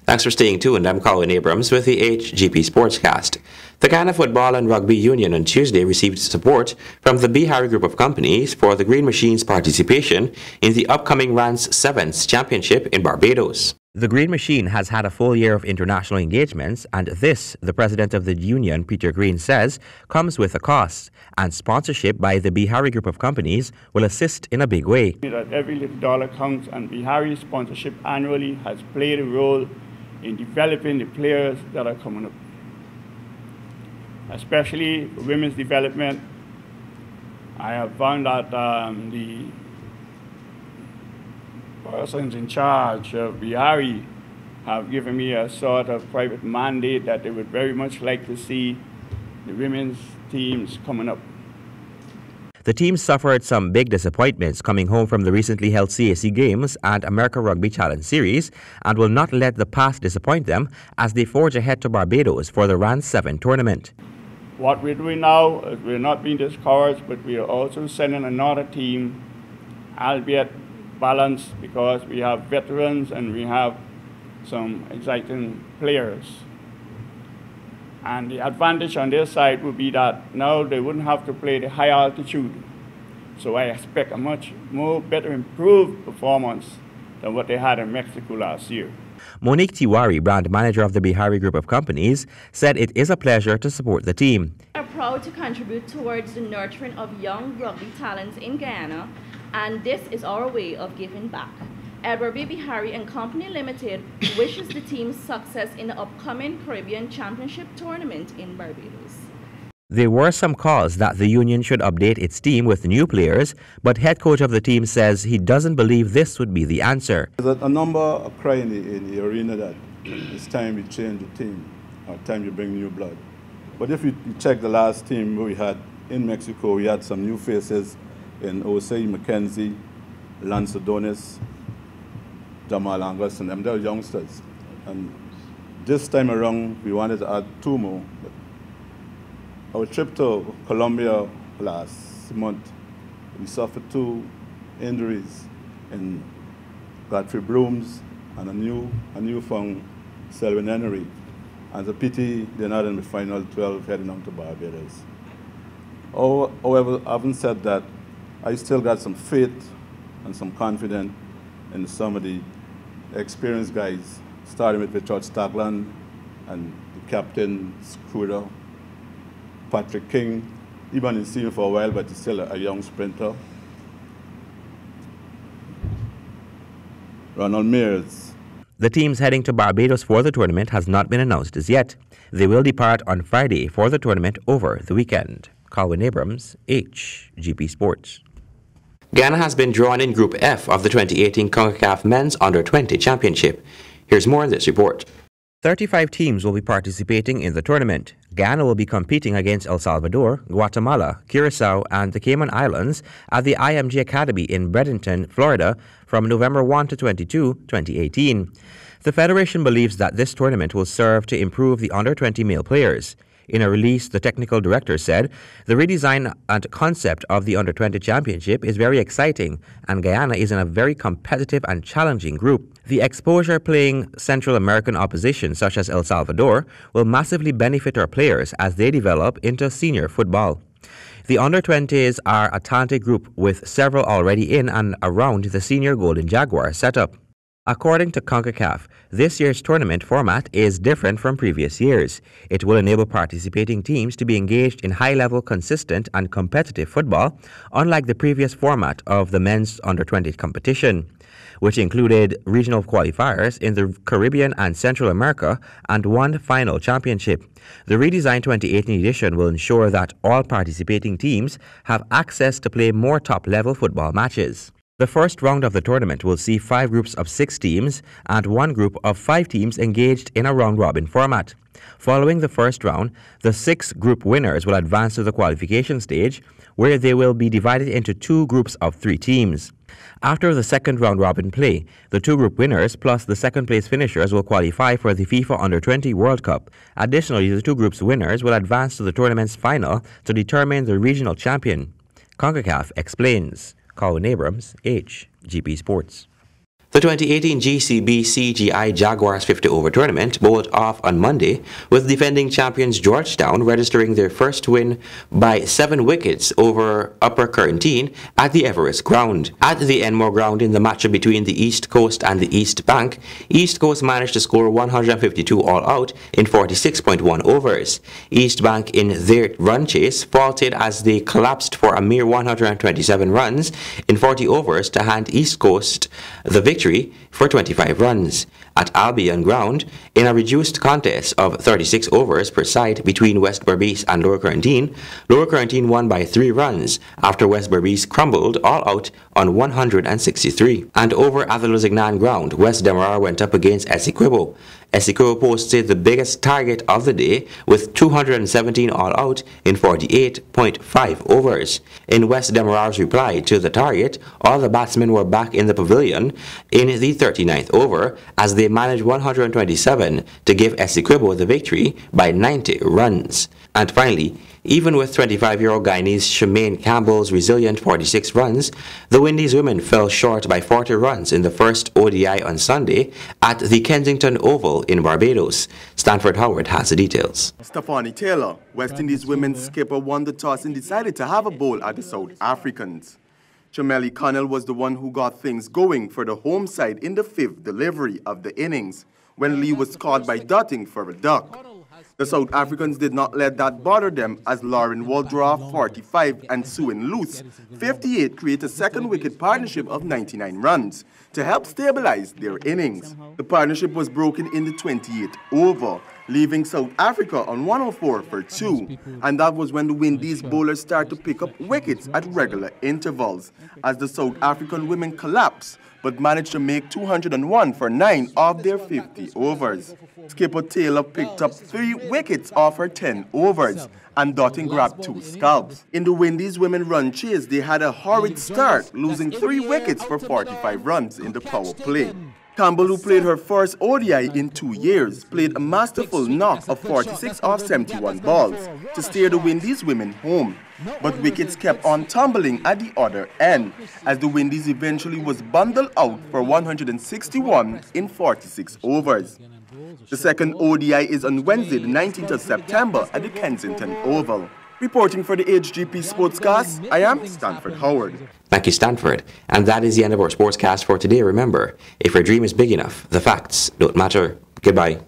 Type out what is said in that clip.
Thanks for staying tuned. I'm Colin Abrams with the HGP Sportscast. The Ghana Football and Rugby Union on Tuesday received support from the Bihari Group of Companies for the Green Machine's participation in the upcoming RAN's 7th Championship in Barbados. The Green Machine has had a full year of international engagements, and this, the president of the union, Peter Green, says, comes with a cost, and sponsorship by the Bihari Group of Companies will assist in a big way. That every little dollar counts, and Bihari sponsorship annually has played a role in developing the players that are coming up, especially for women's development. I have found that the persons in charge of Bihari have given me a sort of private mandate that they would very much like to see the women's teams coming up. The team suffered some big disappointments coming home from the recently held CAC Games and America Rugby Challenge Series, and will not let the past disappoint them as they forge ahead to Barbados for the RAN 7 tournament. What we're doing now is we're not being discouraged, but we are also sending another team, albeit balanced, because we have veterans and we have some exciting players. And the advantage on their side would be that now they wouldn't have to play the high altitude. So I expect a much better improved performance than what they had in Mexico last year. Monique Tiwari, brand manager of the Bihari Group of Companies, said it is a pleasure to support the team. We are proud to contribute towards the nurturing of young rugby talents in Guyana, and this is our way of giving back. Edward B. Bihari and Company Limited wishes the team success in the upcoming Caribbean Championship tournament in Barbados. There were some calls that the union should update its team with new players, but head coach of the team says he doesn't believe this would be the answer. There's a number of cry in the arena that it's time you change the team, or time you bring new blood. But if you check the last team we had in Mexico, we had some new faces in Osei McKenzie, Lance Adonis, Jamal Angus, and them. They're youngsters. And this time around, we wanted to add 2 more. But our trip to Colombia last month, we suffered 2 injuries in Godfrey Brooms and a newfound Selwyn Henry. And the pity they're not in the final 12 heading on to Barbados. However, having said that, I still got some faith and some confidence in some of the experienced guys, starting with Richard Stagland and the captain, Scooter, Patrick King. He's been in senior for a while, but he's still a young sprinter. Ronald Mears. The teams heading to Barbados for the tournament has not been announced as yet. They will depart on Friday for the tournament over the weekend. Colin Abrams, HGP Sports. Ghana has been drawn in Group F of the 2018 CONCACAF Men's Under-20 Championship. Here's more in this report. 35 teams will be participating in the tournament. Ghana will be competing against El Salvador, Guatemala, Curacao, and the Cayman Islands at the IMG Academy in Bradenton, Florida, from November 1 to 22, 2018. The Federation believes that this tournament will serve to improve the under-20 male players. In a release, the technical director said, the redesign and concept of the Under-20 Championship is very exciting, and Guyana is in a very competitive and challenging group. The exposure playing Central American opposition, such as El Salvador, will massively benefit our players as they develop into senior football. The Under-20s are a talented group with several already in and around the senior Golden Jaguar setup. According to CONCACAF, this year's tournament format is different from previous years. It will enable participating teams to be engaged in high-level, consistent, and competitive football, unlike the previous format of the men's under-20 competition, which included regional qualifiers in the Caribbean and Central America and one final championship. The redesigned 2018 edition will ensure that all participating teams have access to play more top-level football matches. The first round of the tournament will see 5 groups of 6 teams and 1 group of 5 teams engaged in a round-robin format. Following the first round, the 6 group winners will advance to the qualification stage, where they will be divided into 2 groups of 3 teams. After the second round-robin play, the 2 group winners plus the second-place finishers will qualify for the FIFA Under-20 World Cup. Additionally, the 2 groups winners will advance to the tournament's final to determine the regional champion. CONCACAF explains. Colin Abrams, HGP Sports. The 2018 GCB CGI Jaguars 50-over tournament bowled off on Monday, with defending champions Georgetown registering their first win by 7 wickets over Upper Currentine at the Everest ground. At the Enmore ground in the matchup between the East Coast and the East Bank, East Coast managed to score 152 all out in 46.1 overs. East Bank in their run chase faltered as they collapsed for a mere 127 runs in 40 overs to hand East Coast the victory for 25 runs. At Albion ground, in a reduced contest of 36 overs per side between West Berbice and Lower Currentine won by 3 runs after West Berbice crumbled all out on 163. And over at the Lusignan ground, West Demerara went up against Essequibo. Essequibo posted the biggest target of the day with 217 all out in 48.5 overs. In West Demerara's reply to the target, all the batsmen were back in the pavilion in the 39th over as they managed 127 to give Essequibo the victory by 90 runs. And finally, even with 25-year-old Guyanese Shemaine Campbell's resilient 46 runs, the Windies women fell short by 40 runs in the first ODI on Sunday at the Kensington Oval in Barbados. Stanford Howard has the details. Stephanie Taylor, West Indies women's skipper, won the toss and decided to have a bowl at the South Africans. Chamelli Connell was the one who got things going for the home side in the 5th delivery of the innings, when Lee was caught by dotting for a duck. The South Africans did not let that bother them as Lauren Waldroff, 45, and Suin Luce, 58, create a second wicket partnership of 99 runs to help stabilize their innings. The partnership was broken in the 28th over, leaving South Africa on 104 for 2, and that was when the Windies bowlers started to pick up wickets at regular intervals as the South African women collapsed but managed to make 201 for 9 of their 50 overs. Skipper Taylor picked up 3 wickets off her 10 overs, and Dotting grabbed 2 scalps. In the Windies women run chase, they had a horrid start, losing 3 wickets for 45 runs in the power play. Campbell, who played her first ODI in 2 years, played a masterful knock of 46 off 71 balls to steer the Windies women home. But wickets kept on tumbling at the other end, as the Windies eventually was bundled out for 161 in 46 overs. The second ODI is on Wednesday, the 19th of September at the Kensington Oval. Reporting for the HGP Sportscast, I am Stanford Howard. Thank you, Stanford. And that is the end of our Sportscast for today. Remember, if your dream is big enough, the facts don't matter. Goodbye.